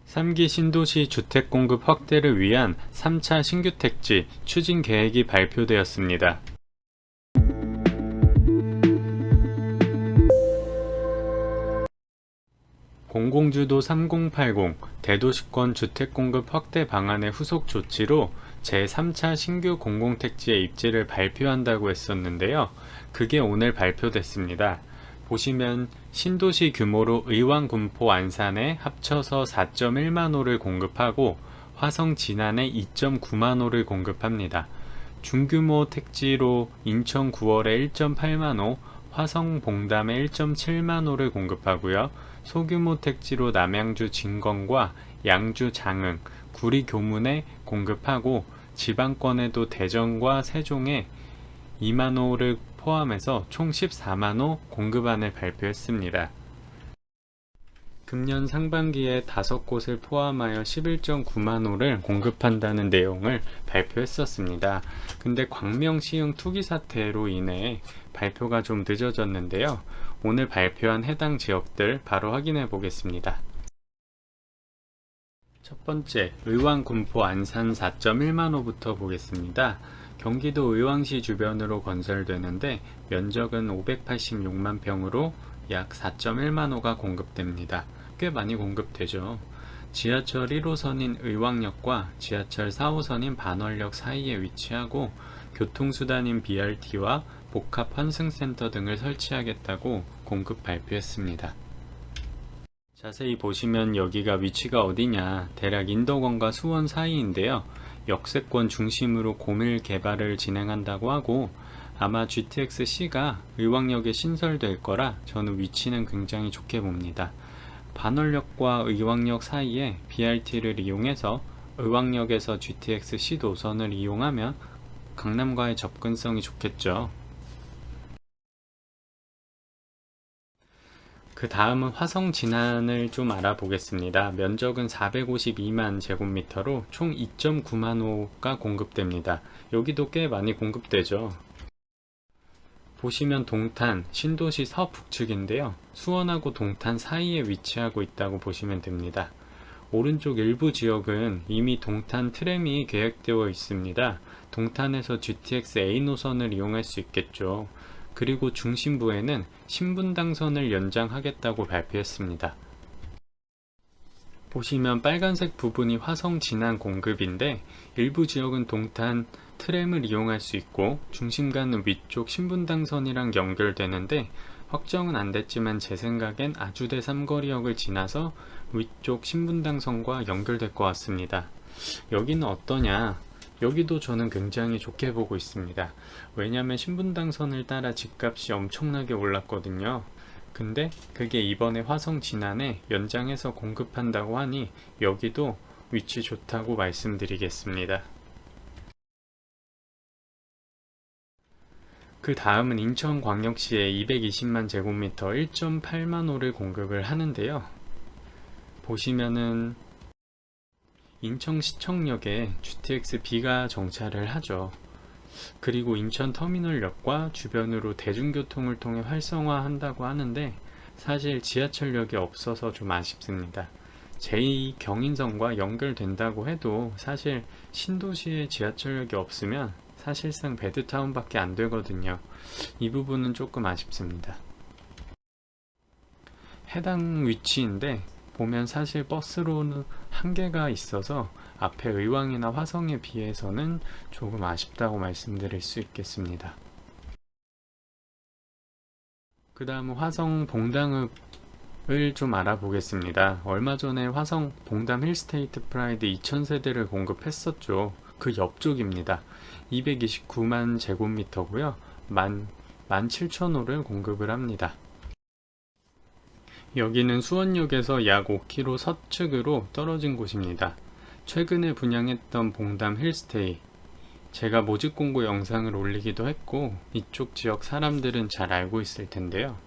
3기 신도시 주택 공급 확대를 위한 3차 신규 택지 추진 계획이 발표되었습니다. 공공주도 3080 대도시권 주택 공급 확대 방안의 후속 조치로 제3차 신규 공공택지의 입지를 발표한다고 했었는데요. 그게 오늘 발표됐습니다. 보시면 신도시 규모로 의왕, 군포, 안산에 합쳐서 4.1만호를 공급하고 화성, 진안에 2.9만호를 공급합니다. 중규모 택지로 인천 9월에 1.8만호, 화성, 봉담에 1.7만호를 공급하고요. 소규모 택지로 남양주 진건과 양주 장흥, 구리 교문에 공급하고 지방권에도 대전과 세종에 2만호를 포함해서 총 14만호 공급안을 발표했습니다. 금년 상반기에 5곳을 포함하여 11.9만호를 공급한다는 내용을 발표했었습니다. 근데 광명 시흥 투기 사태로 인해 발표가 좀 늦어졌는데요. 오늘 발표한 해당 지역들 바로 확인해 보겠습니다. 첫 번째, 의왕, 군포, 안산 4.1만호부터 보겠습니다. 경기도 의왕시 주변으로 건설되는데 면적은 586만 평으로 약 4.1만호가 공급됩니다. 꽤 많이 공급되죠. 지하철 1호선인 의왕역과 지하철 4호선인 반월역 사이에 위치하고 교통수단인 BRT와 복합 환승센터 등을 설치하겠다고 공급 발표했습니다. 자세히 보시면 여기가 위치가 어디냐, 대략 인덕원과 수원 사이인데요. 역세권 중심으로 고밀 개발을 진행한다고 하고 아마 GTX-C가 의왕역에 신설될 거라 저는 위치는 굉장히 좋게 봅니다. 반월역과 의왕역 사이에 BRT를 이용해서 의왕역에서 GTX-C 노선을 이용하면 강남과의 접근성이 좋겠죠. 그 다음은 화성 진안을 좀 알아보겠습니다. 면적은 452만 제곱미터로 총 2.9만 호가 공급됩니다. 여기도 꽤 많이 공급되죠. 보시면 동탄, 신도시 서북측인데요. 수원하고 동탄 사이에 위치하고 있다고 보시면 됩니다. 오른쪽 일부 지역은 이미 동탄 트램이 계획되어 있습니다. 동탄에서 GTX A 노선을 이용할 수 있겠죠. 그리고 중심부에는 신분당선을 연장하겠다고 발표했습니다. 보시면 빨간색 부분이 화성 진안 공급인데 일부 지역은 동탄 트램을 이용할 수 있고 중심가는 위쪽 신분당선이랑 연결되는데 확정은 안 됐지만 제 생각엔 아주대 삼거리역을 지나서 위쪽 신분당선과 연결될 것 같습니다. 여기는 어떠냐? 여기도 저는 굉장히 좋게 보고 있습니다. 왜냐하면 신분당선을 따라 집값이 엄청나게 올랐거든요. 근데 그게 이번에 화성 진안에 연장해서 공급한다고 하니 여기도 위치 좋다고 말씀드리겠습니다. 그 다음은 인천광역시에 220만 제곱미터 1.8만호를 공급을 하는데요. 보시면은 인천시청역에 GTX-B가 정차를 하죠. 그리고 인천터미널역과 주변으로 대중교통을 통해 활성화한다고 하는데 사실 지하철역이 없어서 좀 아쉽습니다. 제2경인선과 연결된다고 해도 사실 신도시에 지하철역이 없으면 사실상 베드타운밖에 안 되거든요. 이 부분은 조금 아쉽습니다. 해당 위치인데 보면 사실 버스로는 한계가 있어서 앞에 의왕이나 화성에 비해서는 조금 아쉽다고 말씀드릴 수 있겠습니다. 그 다음 화성 봉담읍을 좀 알아보겠습니다. 얼마 전에 화성 봉담 힐스테이트 프라이드 2000세대를 공급했었죠. 그 옆쪽입니다. 229만 제곱미터고요. 17,000호를 공급을 합니다. 여기는 수원역에서 약 5km 서측으로 떨어진 곳입니다. 최근에 분양했던 봉담 힐스테이, 제가 모집 공고 영상을 올리기도 했고 이쪽 지역 사람들은 잘 알고 있을 텐데요.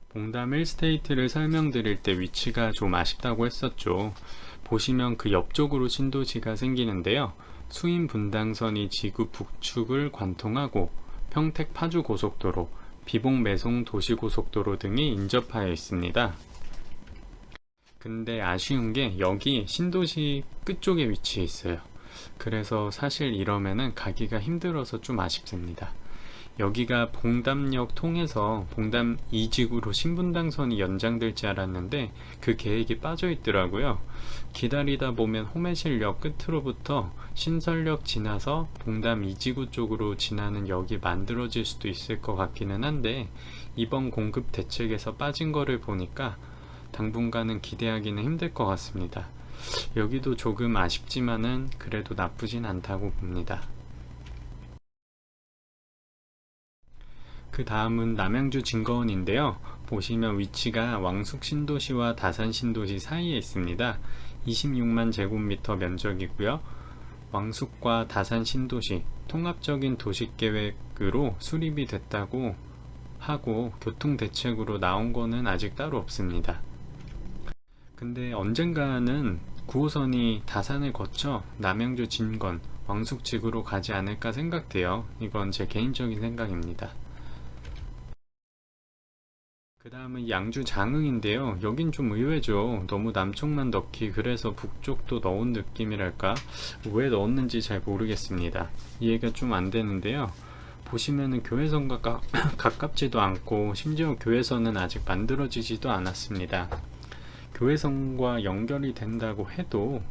봉담 힐스테이트를 설명드릴 때 위치가 좀 아쉽다고 했었죠. 보시면 그 옆쪽으로 신도시가 생기는데요. 수인 분당선이 지구 북측을 관통하고 평택 파주 고속도로, 비봉 매송 도시고속도로 등이 인접하여 있습니다. 근데 아쉬운 게 여기 신도시 끝쪽에 위치해 있어요. 그래서 사실 이러면은 가기가 힘들어서 좀 아쉽습니다. 여기가 봉담역 통해서 봉담 이직으로 신분당선이 연장될지 알았는데 그 계획이 빠져 있더라고요. 기다리다 보면 호매실역 끝으로부터 신설역 지나서 봉담 이지구 쪽으로 지나는 역이 만들어질 수도 있을 것 같기는 한데 이번 공급 대책에서 빠진 거를 보니까 당분간은 기대하기는 힘들 것 같습니다. 여기도 조금 아쉽지만은 그래도 나쁘진 않다고 봅니다. 그 다음은 남양주 진거원인데요. 보시면 위치가 왕숙 신도시와 다산 신도시 사이에 있습니다. 26만 제곱미터 면적이고요. 왕숙과 다산 신도시 통합적인 도시계획으로 수립이 됐다고 하고 교통대책으로 나온 거는 아직 따로 없습니다. 근데 언젠가는 9호선이 다산을 거쳐 남양주 진건, 왕숙 지구로 가지 않을까 생각돼요. 이건 제 개인적인 생각입니다. 그 다음은 양주 장흥인데요. 여긴 좀 의외죠. 너무 남쪽만 넣기 그래서 북쪽도 넣은 느낌이랄까? 왜 넣었는지 잘 모르겠습니다. 이해가 좀 안 되는데요. 보시면은 교회선과 가깝지도 않고 심지어 교회선은 아직 만들어지지도 않았습니다. 교회선과 연결이 된다고 해도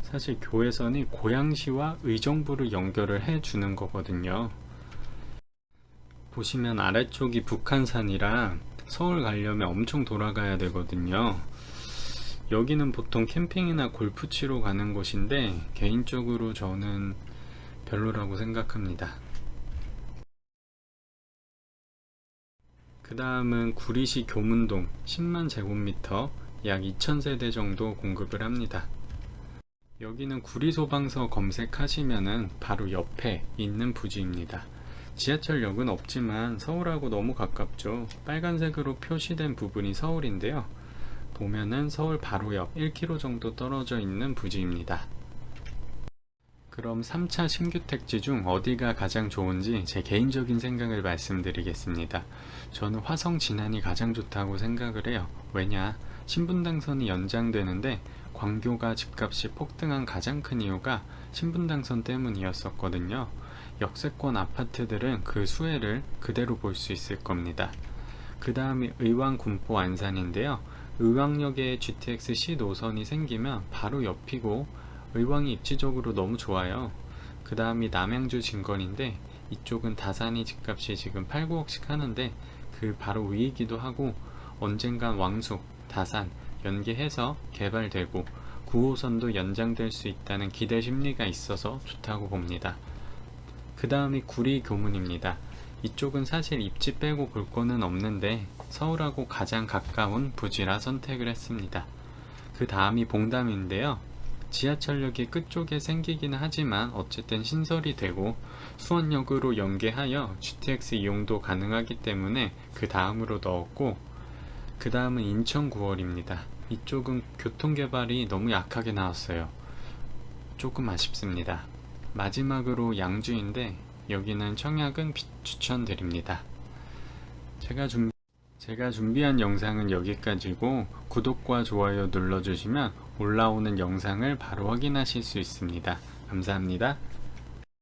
사실 교회선이 고양시와 의정부를 연결을 해주는 거거든요. 보시면 아래쪽이 북한산이라 서울 가려면 엄청 돌아가야 되거든요. 여기는 보통 캠핑이나 골프 치러 가는 곳인데 개인적으로 저는 별로라고 생각합니다. 그 다음은 구리시 교문동 10만 제곱미터 약 2000세대 정도 공급을 합니다. 여기는 구리소방서 검색하시면은 바로 옆에 있는 부지입니다. 지하철역은 없지만 서울하고 너무 가깝죠. 빨간색으로 표시된 부분이 서울인데요. 보면은 서울 바로 옆 1km 정도 떨어져 있는 부지입니다. 그럼 3차 신규 택지 중 어디가 가장 좋은지 제 개인적인 생각을 말씀드리겠습니다. 저는 화성 진안이 가장 좋다고 생각을 해요. 왜냐? 신분당선이 연장되는데 광교가 집값이 폭등한 가장 큰 이유가 신분당선 때문이었었거든요. 역세권 아파트들은 그 수혜를 그대로 볼 수 있을 겁니다. 그 다음이 의왕 군포 안산인데요. 의왕역에 GTX-C 노선이 생기면 바로 옆이고 의왕이 입지적으로 너무 좋아요. 그 다음이 남양주 진건인데 이쪽은 다산이 집값이 지금 8, 9억씩 하는데 그 바로 위이기도 하고 언젠간 왕숙, 다산 연계해서 개발되고 9호선도 연장될 수 있다는 기대 심리가 있어서 좋다고 봅니다. 그 다음이 구리 교문입니다. 이쪽은 사실 입지 빼고 볼 거는 없는데 서울하고 가장 가까운 부지라 선택을 했습니다. 그 다음이 봉담인데요. 지하철역이 끝쪽에 생기기는 하지만 어쨌든 신설이 되고 수원역으로 연계하여 GTX 이용도 가능하기 때문에 그 다음으로 넣었고 그 다음은 인천 9월입니다. 이쪽은 교통개발이 너무 약하게 나왔어요. 조금 아쉽습니다. 마지막으로 양주인데 여기는 청약은 추천드립니다. 제가 준비한 영상은 여기까지고 구독과 좋아요 눌러주시면 올라오는 영상을 바로 확인하실 수 있습니다. 감사합니다.